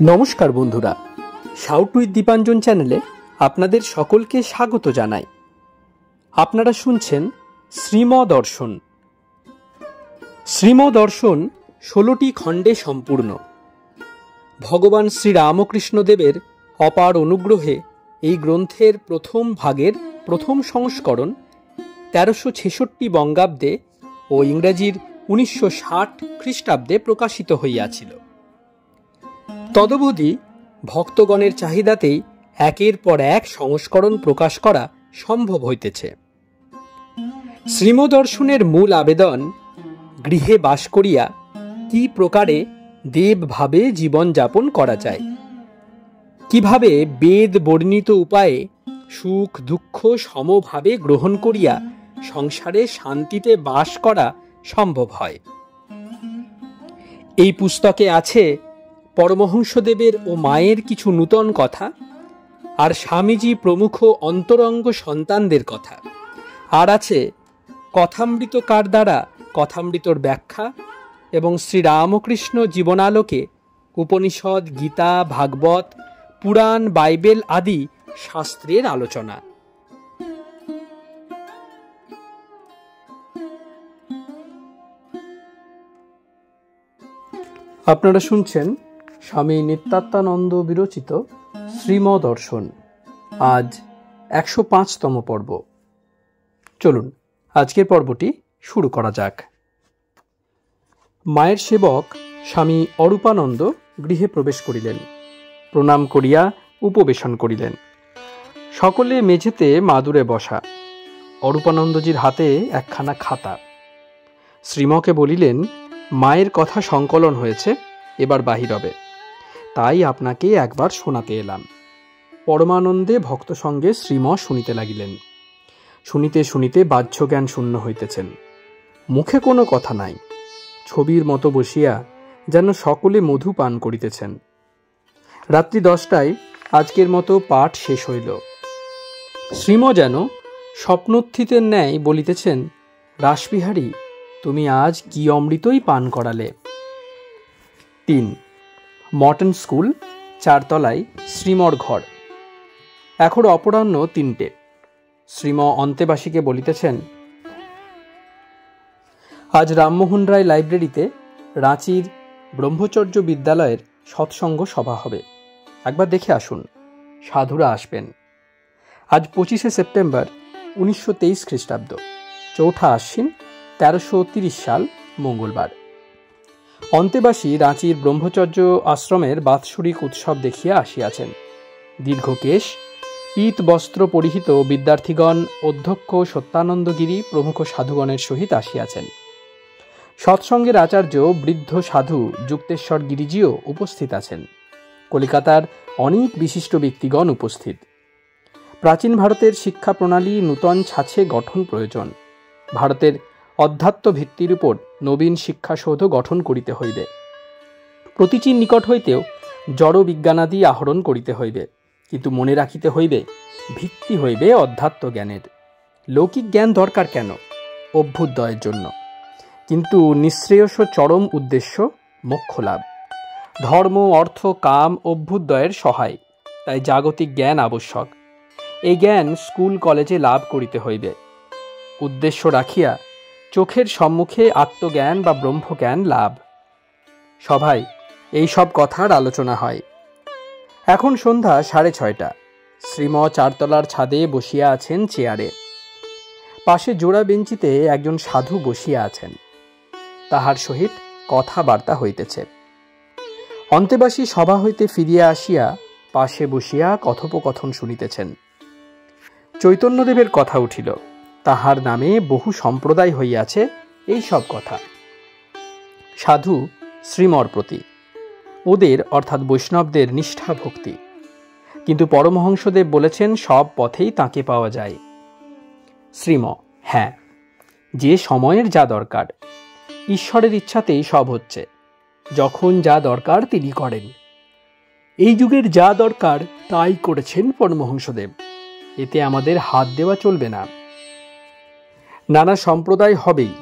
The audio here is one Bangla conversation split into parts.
নমস্কার বন্ধুরা, শাউট উইথ দীপাঞ্জন চ্যানেলে আপনাদের সকলকে স্বাগত জানাই। আপনারা শুনছেন শ্রীমদর্শন। শ্রীমদর্শন 16টি খণ্ডে সম্পূর্ণ। ভগবান শ্রীরামকৃষ্ণদেবের অপার অনুগ্রহে এই গ্রন্থের প্রথম ভাগের প্রথম সংস্করণ 1366 বঙ্গাব্দে ও ইংরেজির 1960 খ্রিস্টাব্দে প্রকাশিত হইয়াছিল। তদবধি ভক্তগণের চাহিদাতেই একের পর এক সংস্করণ প্রকাশ করা সম্ভব হইতেছে। শ্রীমদর্শনের মূল আবেদন, গৃহে বাস করিয়া কি প্রকারে দেবভাবে জীবনযাপন করা যায়, কিভাবে বেদ বর্ণিত উপায়ে সুখ দুঃখ সমভাবে গ্রহণ করিয়া সংসারে শান্তিতে বাস করা সম্ভব হয়। এই পুস্তকে আছে পরমহংসদেবের ও মায়ের কিছু নূতন কথা, আর স্বামীজি প্রমুখ অন্তরঙ্গ সন্তানদের কথা, আর আছে কথামৃতকার দ্বারা কথামৃতর ব্যাখ্যা এবং শ্রীরামকৃষ্ণ জীবনালোকে উপনিষদ, গীতা, ভাগবত, পুরাণ, বাইবেল আদি শাস্ত্রের আলোচনা। আপনারা শুনছেন স্বামী নিত্যাত্মানন্দ বিরচিত শ্রীমদর্শন। আজ 105তম পর্ব। চলুন আজকের পর্বটি শুরু করা যাক। মায়ের সেবক স্বামী অরূপানন্দ গৃহে প্রবেশ করিলেন। প্রণাম করিয়া উপবেশন করিলেন। সকলে মেঝেতে মাদুরে বসা। অরূপানন্দজির হাতে একখানা খাতা। শ্রীমকে বলিলেন, মায়ের কথা সংকলন হয়েছে, এবার বাহির হবে, তাই আপনাকে একবার শোনাতে এলাম। পরমানন্দে ভক্ত সঙ্গে শ্রীম শুনিতে লাগিলেন। শুনিতে শুনিতে বাহ্য জ্ঞান শূন্য হইতেছেন। মুখে কোনো কথা নাই, ছবির মতো বসিয়া যেন সকলে মধু পান করিতেছেন। রাত্রি 10টায় আজকের মতো পাঠ শেষ হইল। শ্রীম যেন স্বপ্নোত্থিতের ন্যায় বলিতেছেন, রাসবিহারী, তুমি আজ কি অমৃতই পান করালে। 3 মটন স্কুল, 4 তলায় শ্রীমর ঘর। এখন অপরাহ্ন 3টে। শ্রীম অন্তেবাসীকে বলিতেছেন, আজ রামমোহন রায় লাইব্রেরিতে রাঁচির ব্রহ্মচর্য বিদ্যালয়ের সৎসঙ্গ সভা হবে, একবার দেখে আসুন, সাধুরা আসবেন। আজ 25শে সেপ্টেম্বর 1923 খ্রিস্টাব্দ, 4ঠা আশ্বিন 1330 সাল, মঙ্গলবার। অন্তেবাসী রাঁচির ব্রহ্মচর্য আশ্রমের বাৎসরিক উৎসব দেখিয়া আসিয়াছেন। দীর্ঘকেশ, পীত বস্ত্র পরিহিত বিদ্যার্থীগণ অধ্যক্ষ সত্যানন্দগিরি প্রমুখ সাধুগণের সহিত আসিয়াছেন। সৎসঙ্গের আচার্য বৃদ্ধ সাধু যুক্তেশ্বর গিরিজিও উপস্থিত আছেন। কলিকাতার অনেক বিশিষ্ট ব্যক্তিগণ উপস্থিত। প্রাচীন ভারতের শিক্ষা প্রণালী নূতন ছাঁচে গঠন প্রয়োজন। ভারতের অধ্যাত্ম ভিত্তির উপর নবীন শিক্ষাসৌধ গঠন করিতে হইবে। প্রতীচীর নিকট হইতেও জড় বিজ্ঞানাদি আহরণ করিতে হইবে, কিন্তু মনে রাখিতে হইবে ভিত্তি হইবে অধ্যাত্ম জ্ঞানের। লৌকিক জ্ঞান দরকার কেন? অভ্যুদয়ের জন্য, কিন্তু নিঃশ্রেয়স চরম উদ্দেশ্য মোক্ষ লাভ। ধর্ম, অর্থ, কাম অভ্যুদয়ের সহায়, তাই জাগতিক জ্ঞান আবশ্যক। এই জ্ঞান স্কুল কলেজে লাভ করিতে হইবে। উদ্দেশ্য রাখিয়া চোখের সম্মুখে আত্মজ্ঞান বা ব্রহ্মজ্ঞান লাভ। সভায় এই সব কথার আলোচনা হয়। এখন সন্ধ্যা 6:30। শ্রীম 4 তলার ছাদে বসিয়া আছেন চেয়ারে। পাশে জোড়া বেঞ্চিতে একজন সাধু বসিয়া আছেন, তাহার সহিত কথাবার্তা হইতেছে। অন্তেবাসী সভা হইতে ফিরিয়া আসিয়া পাশে বসিয়া কথোপকথন শুনিতেছেন। চৈতন্যদেবের কথা উঠিল। তাহার নামে বহু সম্প্রদায় হইয়াছে, এই সব কথা। সাধু শ্রীমর প্রতি, ওদের অর্থাৎ বৈষ্ণবদের নিষ্ঠা ভক্তি, কিন্তু পরমহংসদেব বলেছেন সব পথেই তাঁকে পাওয়া যায়। শ্রীম, হ্যাঁ, যে সময়ের যা দরকার, ঈশ্বরের ইচ্ছাতেই সব হচ্ছে। যখন যা দরকার তিনি করেন। এই যুগের যা দরকার তাই করেছেন পরমহংসদেব, এতে আমাদের হাত দেওয়া চলবে না। নানা সম্প্রদায় হবেই,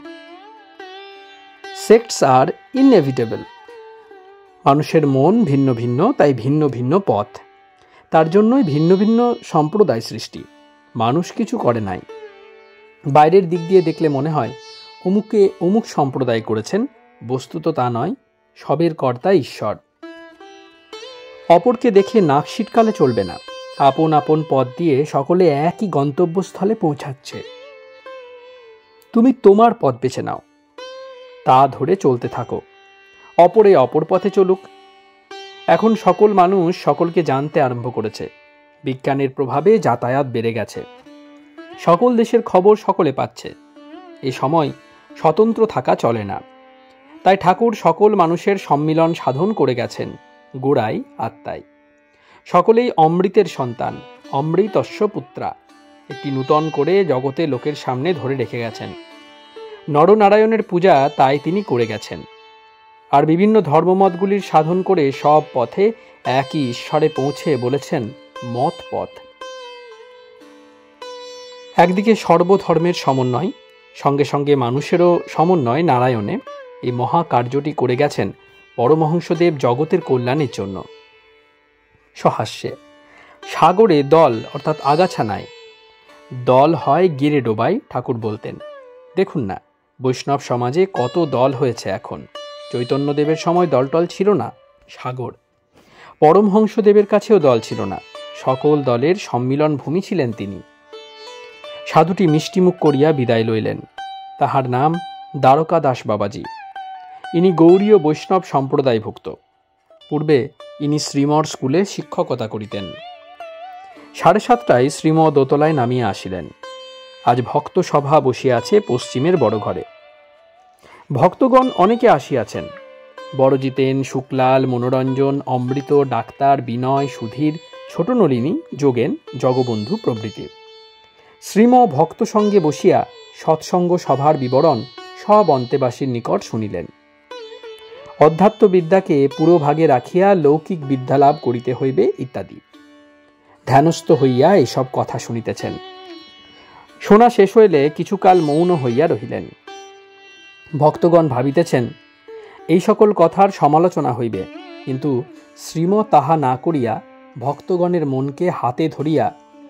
সেক্টস আর ইনএভিটেবল। মানুষের মন ভিন্ন ভিন্ন, তাই ভিন্ন ভিন্ন পথ। তার জন্যই ভিন্ন ভিন্ন সম্প্রদায় সৃষ্টি। মানুষ কিছু করে নাই। বাইরের দিক দিয়ে দেখলে মনে হয় অমুকে অমুক সম্প্রদায় করেছেন, বস্তুত তা নয়, সবের কর্তা ঈশ্বর। অপরকে দেখে নাক সিটকালে চলবে না। আপন আপন পথ দিয়ে সকলে একই গন্তব্যস্থলে পৌঁছাচ্ছে। তুমি তোমার পথ বেছে নাও, তা ধরে চলতে থাকো, অপরে অপর পথে চলুক। এখন সকল মানুষ সকলকে জানতে আরম্ভ করেছে। বিজ্ঞানের প্রভাবে যাতায়াত বেড়ে গেছে। সকল দেশের খবর সকলে পাচ্ছে। এ সময় স্বতন্ত্র থাকা চলে না। তাই ঠাকুর সকল মানুষের সম্মিলন সাধন করে গেছেন গোড়ায় আত্মায়। সকলেই অমৃতের সন্তান, অমৃতস্য পুত্রা, একটি নূতন করে জগতে লোকের সামনে ধরে রেখে গেছেন। নরনারায়ণের পূজা তাই তিনি করে গেছেন। আর বিভিন্ন ধর্মমতগুলির সাধন করে সব পথে একই ঈশ্বরে পৌঁছে বলেছেন মত পথ। একদিকে সর্বধর্মের সমন্বয়, সঙ্গে সঙ্গে মানুষেরও সমন্বয় নারায়ণে এই মহাকার্যটি করে গেছেন পরমহংসদেব জগতের কল্যাণের জন্য। সহাস্যে সাগরে দল অর্থাৎ আগাছা নাই, দল হয় গিরে ডোবাই, ঠাকুর বলতেন। দেখুন না, বৈষ্ণব সমাজে কত দল হয়েছে এখন। চৈতন্যদেবের সময় দলটল ছিল না, সাগর। পরমহংসদেবের কাছেও দল ছিল না, সকল দলের সম্মিলন ভূমি ছিলেন তিনি। সাধুটি মিষ্টিমুখ করিয়া বিদায় লইলেন। তাহার নাম দ্বারকা দাস বাবাজি। ইনি গৌড়ীয় বৈষ্ণব সম্প্রদায়ভুক্ত। পূর্বে ইনি শ্রীমর স্কুলে শিক্ষকতা করিতেন। 7:30টায় শ্রীম দোতলায় নামিয়া আসিলেন। আজ ভক্ত সভা বসিয়া আছে পশ্চিমের বড় ঘরে। ভক্তগণ অনেকে আসিয়াছেন। বড়জিতেন, শুক্লাল, মনোরঞ্জন, অমৃত, ডাক্তার, বিনয়, সুধীর, ছোট নলিনী, যোগেন, জগবন্ধু প্রভৃতি। শ্রীম ভক্ত সঙ্গে বসিয়া সৎসঙ্গ সভার বিবরণ সব অন্তেবাসীর নিকট শুনিলেন। অধ্যাত্মবিদ্যাকে পুরোভাগে রাখিয়া লৌকিক বিদ্যালাভ করিতে হইবে ইত্যাদি ধ্যানস্থ হইয়া এসব কথা শুনিতেছেন। শোনা শেষ হইলে কিছুকাল মৌন হইয়া রহিলেন। ভক্তগণ ভাবিতেছেন এই সকল কথার সমালোচনা হইবে, কিন্তু শ্রীম তাহা না করিয়া ভক্তগণের মনকে হাতে ধরিয়া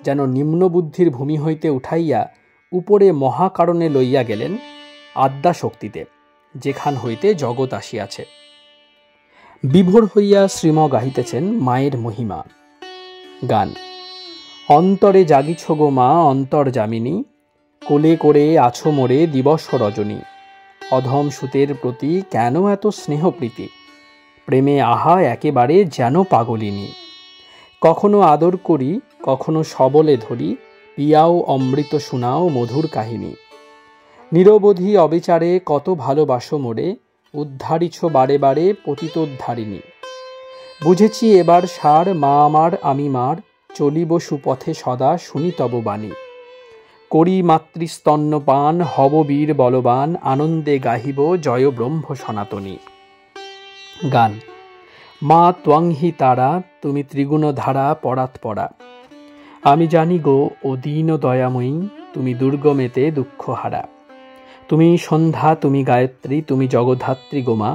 যেন নিম্নবুদ্ধির ভূমি হইতে উঠাইয়া উপরে মহাকারণে লইয়া গেলেন আদ্যা শক্তিতে, যেখান হইতে জগৎ আসিয়াছে। বিভোর হইয়া শ্রীম গাহিতেছেন মায়ের মহিমা। গান। অন্তরে জাগিছ গো মা অন্তর্যামিনী, কোলে করে আছো মোরে দিবস রজনী। অধম সুতের প্রতি কেন এত স্নেহপ্রীতি, প্রেমে আহা একেবারে যেন পাগলিনী। কখনো আদর করি, কখনো সবলে ধরি, পিয়াও অমৃত শোনাও মধুর কাহিনী। নিরবধি অবিচারে কত ভালোবাসো মোরে, উদ্ধারিছ বারে বারে পতিতোদ্ধারিণী। বুঝেছি এবার সার মা আমার আমি মার, চলিব সুপথে সদা শুনি তব বাণী। করি মাতৃস্তন্য পান হব বীর বলবান, আনন্দে গাহিব জয় ব্রহ্ম সনাতনী। গান। মা ত্বংহি তারা তুমি ত্রিগুণ ধারা পরাৎপরা, আমি জানি গো ও দীন দয়াময়ী তুমি দুর্গমেতে দুঃখ হারা। তুমি সন্ধ্যা, তুমি গায়ত্রী, তুমি জগদ্ধাত্রী গোমা,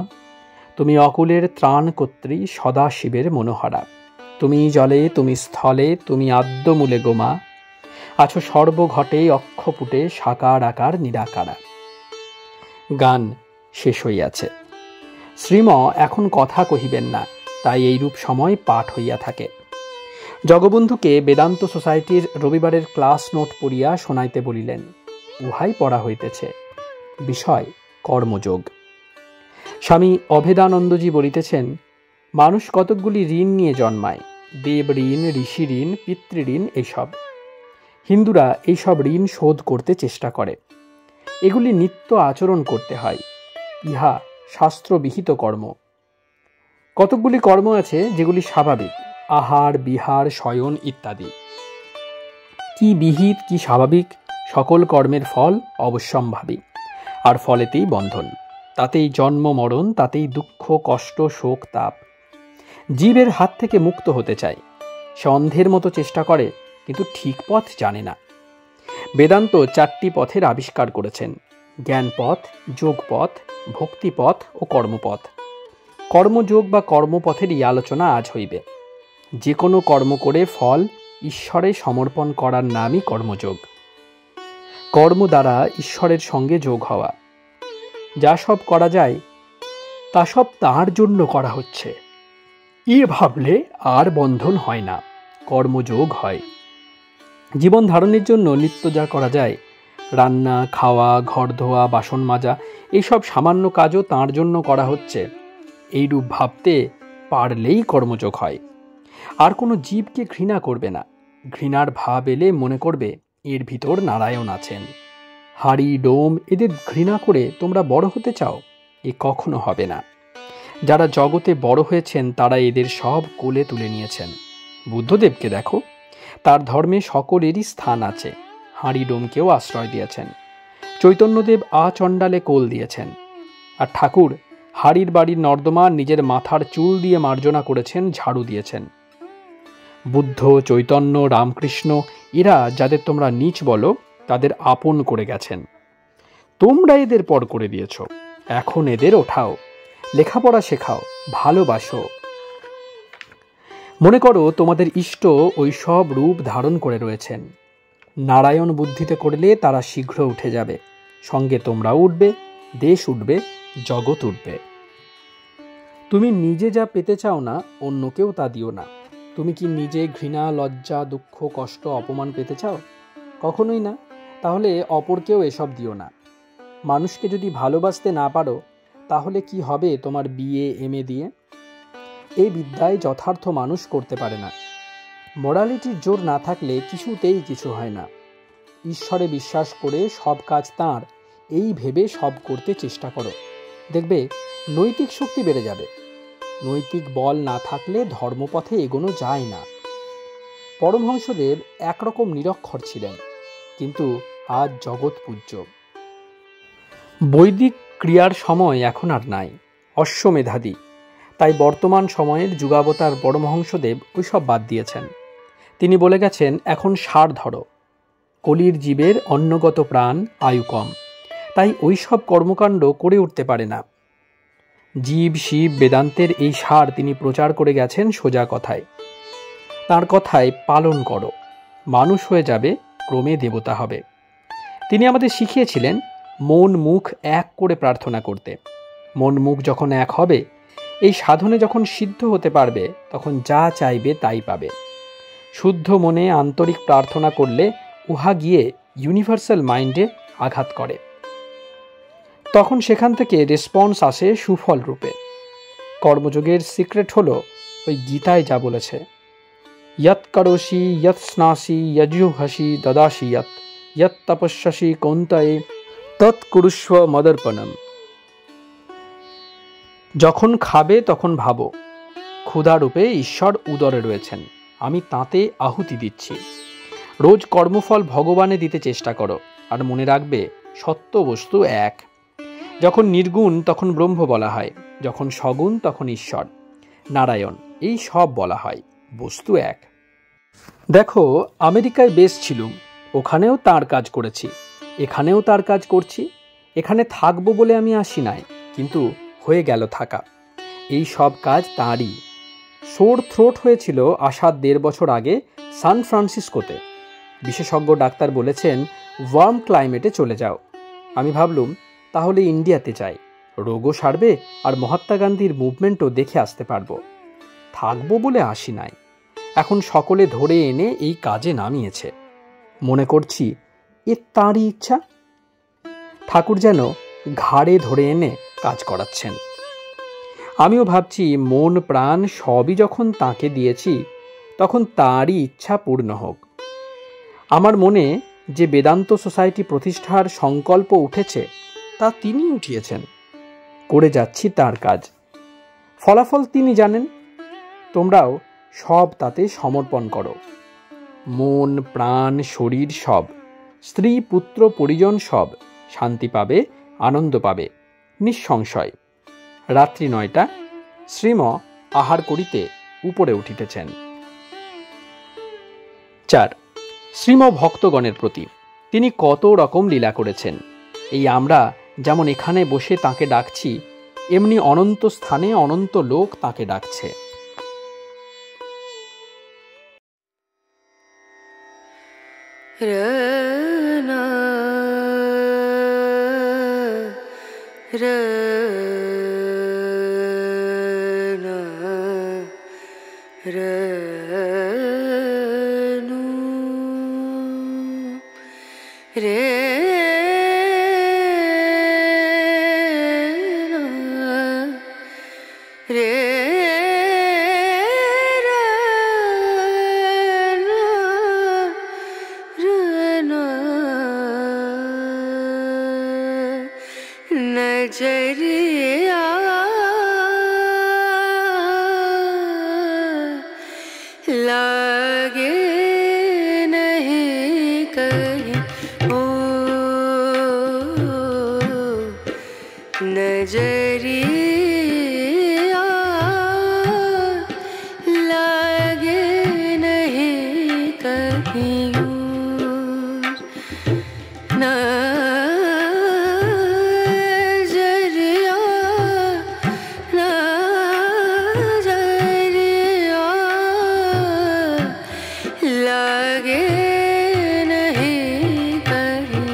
তুমি অকুলের ত্রাণকর্ত্রী সদা শিবের মনোহরা। তুমি জলে, তুমি স্থলে, তুমি আদ্যমূলে গোমা, আছো সর্বঘটে অক্ষপুটে সাকার আকার নিরাকারা। গান শেষ হইয়াছে। শ্রীম এখন কথা কহিবেন না, তাই এইরূপ সময় পাঠ হইয়া থাকে। জগবন্ধুকে বেদান্ত সোসাইটির রবিবারের ক্লাস নোট পড়িয়া শোনাইতে বলিলেন। উহাই পড়া হইতেছে। বিষয় কর্মযোগ। স্বামী অভেদানন্দজি বলিতেছেন, মানুষ কতকগুলি ঋণ নিয়ে জন্মায়, দেব ঋণ, ঋষি ঋণ, পিতৃঋণ, এইসব। হিন্দুরা এইসব ঋণ শোধ করতে চেষ্টা করে। এগুলি নিত্য আচরণ করতে হয়, ইহা শাস্ত্রবিহিত কর্ম। কতকগুলি কর্ম আছে যেগুলি স্বাভাবিক, আহার, বিহার, শয়ন ইত্যাদি। কি বিহিত কি স্বাভাবিক, সকল কর্মের ফল অবশ্যম্ভাবী, আর ফলেতেই বন্ধন, তাতেই জন্ম মরণ, তাতেই দুঃখ কষ্ট শোক তাপ। জীবের হাত থেকে মুক্ত হতে চায়, সে অন্ধের মতো চেষ্টা করে, কিন্তু ঠিক পথ জানে না। বেদান্ত 4টি পথের আবিষ্কার করেছেন: জ্ঞানপথ, যোগপথ, ভক্তিপথ ও কর্মপথ। কর্মযোগ বা কর্মপথেরই আলোচনা আজ হইবে। যে কোনো কর্ম করে ফল ঈশ্বরে সমর্পণ করার নামই কর্মযোগ। কর্ম দ্বারা ঈশ্বরের সঙ্গে যোগ হওয়া। যা সব করা যায় তা সব তাঁর জন্য করা হচ্ছে, এ ভাবলে আর বন্ধন হয় না, কর্মযোগ হয়। জীবন ধারণের জন্য নিত্য যা করা যায়, রান্না, খাওয়া, ঘর ধোয়া, বাসন মাজা, এইসব সামান্য কাজও তাঁর জন্য করা হচ্ছে, এইরূপ ভাবতে পারলেই কর্মযোগ হয়। আর কোনো জীবকে ঘৃণা করবে না। ঘৃণার ভাব এলে মনে করবে এর ভিতর নারায়ণ আছেন। হাড়ি, ডোম এদের ঘৃণা করে তোমরা বড় হতে চাও? এ কখনো হবে না। যারা জগতে বড় হয়েছেন তারা এদের সব কোলে তুলে নিয়েছেন। বুদ্ধদেবকে দেখো, তার ধর্মে সকলেরই স্থান আছে। হাঁড়ি ডোমকেও আশ্রয় দিয়েছেন। চৈতন্যদেব আচণ্ডালে কোল দিয়েছেন। আর ঠাকুর হাড়ির বাড়ির নর্দমা নিজের মাথার চুল দিয়ে মার্জনা করেছেন, ঝাড়ু দিয়েছেন। বুদ্ধ, চৈতন্য, রামকৃষ্ণ এরা যাদের তোমরা নীচ বলো, তাদের আপন করে গেছেন। তোমরা এদের পর করে দিয়েছ। এখন এদের ওঠাও, লেখাপড়া শেখাও, ভালোবাসো। মনে করো তোমাদের ইষ্ট ওই সব রূপ ধারণ করে রয়েছেন। নারায়ণ বুদ্ধিতে করলে তারা শীঘ্র উঠে যাবে। সঙ্গে তোমরাও উঠবে, দেশ উঠবে, জগৎ উঠবে। তুমি নিজে যা পেতে চাও না, অন্যকেও তা দিও না। তুমি কি নিজে ঘৃণা, লজ্জা, দুঃখ, কষ্ট, অপমান পেতে চাও? কখনোই না। তাহলে অপরকেও এসব দিও না। মানুষকে যদি ভালোবাসতে না পারো, তাহলে কি হবে তোমার বিএ, এমএ দিয়ে? এই বিদ্যায় যথার্থ মানুষ করতে পারে না। মোরালিটির জোর না থাকলে কিছুতেই কিছু হয় না। ঈশ্বরে বিশ্বাস করে সব কাজ তাঁর, এই ভেবে সব করতে চেষ্টা করো। দেখবে নৈতিক শক্তি বেড়ে যাবে। নৈতিক বল না থাকলে ধর্মপথে এগোনো যায় না। পরমহংসদেব একরকম নিরক্ষর ছিলেন, কিন্তু আজ জগৎ পূজ্য। বৈদিক ক্রিয়ার সময় এখন আর নাই, অশ্বমেধাদি। তাই বর্তমান সময়ের যুগাবতার পরমহংসদেব ওইসব বাদ দিয়েছেন। তিনি বলে গেছেন, এখন সার ধরো। কলির জীবের অন্নগত প্রাণ, আয়ু কম, তাই ওইসব কর্মকাণ্ড করে উঠতে পারে না। জীব, শিব, বেদান্তের এই সার তিনি প্রচার করে গেছেন সোজা কথায়। তার কথায় পালন করো, মানুষ হয়ে যাবে, ক্রমে দেবতা হবে। তিনি আমাদের শিখিয়েছিলেন মন মুখ এক করে প্রার্থনা করতে। মন মুখ যখন এক হবে, এই সাধনে যখন সিদ্ধ হতে পারবে, তখন যা চাইবে তাই পাবে। শুদ্ধ মনে আন্তরিক প্রার্থনা করলে উহা গিয়ে ইউনিভার্সাল মাইন্ডে আঘাত করে। তখন সেখান থেকে রেসপন্স আসে সুফল রূপে। কর্মযোগের সিক্রেট হলো ওই গীতায় যা বলেছে, ইয়ৎ করোষি, ইয়ৎ স্নাসি, যজুহসি দদাসি, ইয়ৎ তপস্যাসি কৌন্তেয় তৎ কুরুষ্ব মদর্পণম। যখন খাবে তখন ভাবো, ক্ষুধারূপে ঈশ্বর উদরে রয়েছেন, আমি তাঁতে আহুতি দিচ্ছি। রোজ কর্মফল ভগবানে দিতে চেষ্টা করো। আর মনে রাখবে, সত্য বস্তু এক। যখন নির্গুণ তখন ব্রহ্ম বলা হয়, যখন সগুণ তখন ঈশ্বর, নারায়ণ, এই সব বলা হয়, বস্তু এক। দেখো, আমেরিকায় বেশ ছিলুম, ওখানেও তার কাজ করেছি, এখানেও তার কাজ করছি। এখানে থাকবো বলে আমি আসি নাই, কিন্তু হয়ে গেল থাকা। এই সব কাজ তাঁরই। সোর থ্রোট হয়েছিল আসার 1.5 বছর আগে সান ফ্রান্সিসকোতে। বিশেষজ্ঞ ডাক্তার বলেছেন ওয়ার্ম ক্লাইমেটে চলে যাও। আমি ভাবলুম তাহলে ইন্ডিয়াতে যাই, রোগও সারবে আর মহাত্মা গান্ধীর মুভমেন্টও দেখে আসতে পারবো। থাকবো বলে আসি নাই। এখন সকলে ধরে এনে এই কাজে নামিয়েছে। মনে করছি এ তাঁরই ইচ্ছা। ঠাকুর যেন ঘাড়ে ধরে এনে কাজ করাচ্ছেন। আমিও ভাবছি মন প্রাণ সবই যখন তাঁকে দিয়েছি, তখন তাঁরই ইচ্ছা পূর্ণ হোক। আমার মনে যে বেদান্ত সোসাইটি প্রতিষ্ঠার সংকল্প উঠেছে, তা তিনি উঠিয়েছেন। করে যাচ্ছি তার কাজ। ফলাফল তিনি জানেন। তোমরাও সব তাতে সমর্পণ করো। মন, প্রাণ, শরীর সব, স্ত্রী, পুত্র, পরিজন সব শান্তি পাবে, আনন্দ পাবে, নিঃসংশয়। রাত্রি 9টা, শ্রীম আহার করিতে উপরে উঠিতেছেন। 4. শ্রীম ভক্তগণের প্রতি তিনি কত রকম লীলা করেছেন। এই আমরা যেমন এখানে বসে তাঁকে ডাকছি, এমনি অনন্ত স্থানে অনন্ত লোক তাকে ডাকছে। नजरिया लागे नहीं कहीं ओ नजरिया लागे नहीं कहीं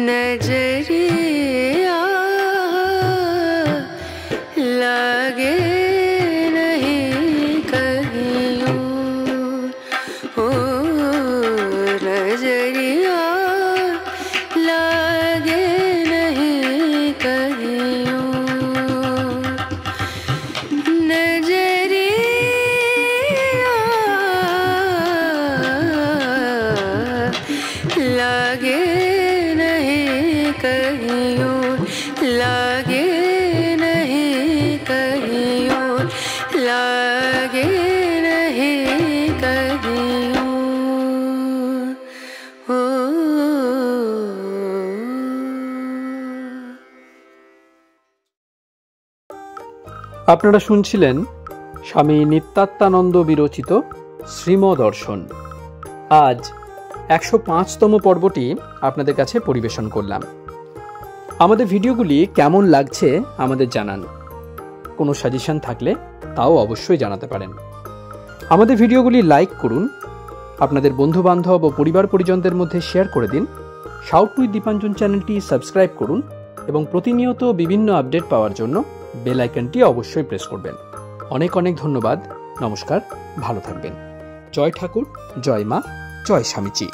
नजरिया लागे नहीं कहीं ओ नजरिया लागे नहीं कहीं नजरिया लागे कहीं लागे नहीं कहीं लागे नहीं कहीं ओ আপনারা শুনছিলেন স্বামী নিত্যাত্মানন্দ বিরচিত শ্রীমদর্শন। আজ 105তম পর্বটি আপনাদের কাছে পরিবেশন করলাম। আমাদের ভিডিওগুলি কেমন লাগছে আমাদের জানান। কোনো সাজেশন থাকলে তাও অবশ্যই জানাতে পারেন। আমাদের ভিডিওগুলি লাইক করুন, আপনাদের বন্ধুবান্ধব ও পরিবার পরিজনদের মধ্যে শেয়ার করে দিন। সাউথ উইথ দীপাঞ্জন চ্যানেলটি সাবস্ক্রাইব করুন এবং প্রতিনিয়ত বিভিন্ন আপডেট পাওয়ার জন্য বেল আইকনটি অবশ্যই প্রেস করবেন। অনেক অনেক ধন্যবাদ। নমস্কার, ভালো থাকবেন। জয় ঠাকুর, জয় মা, জয় স্বামীজি।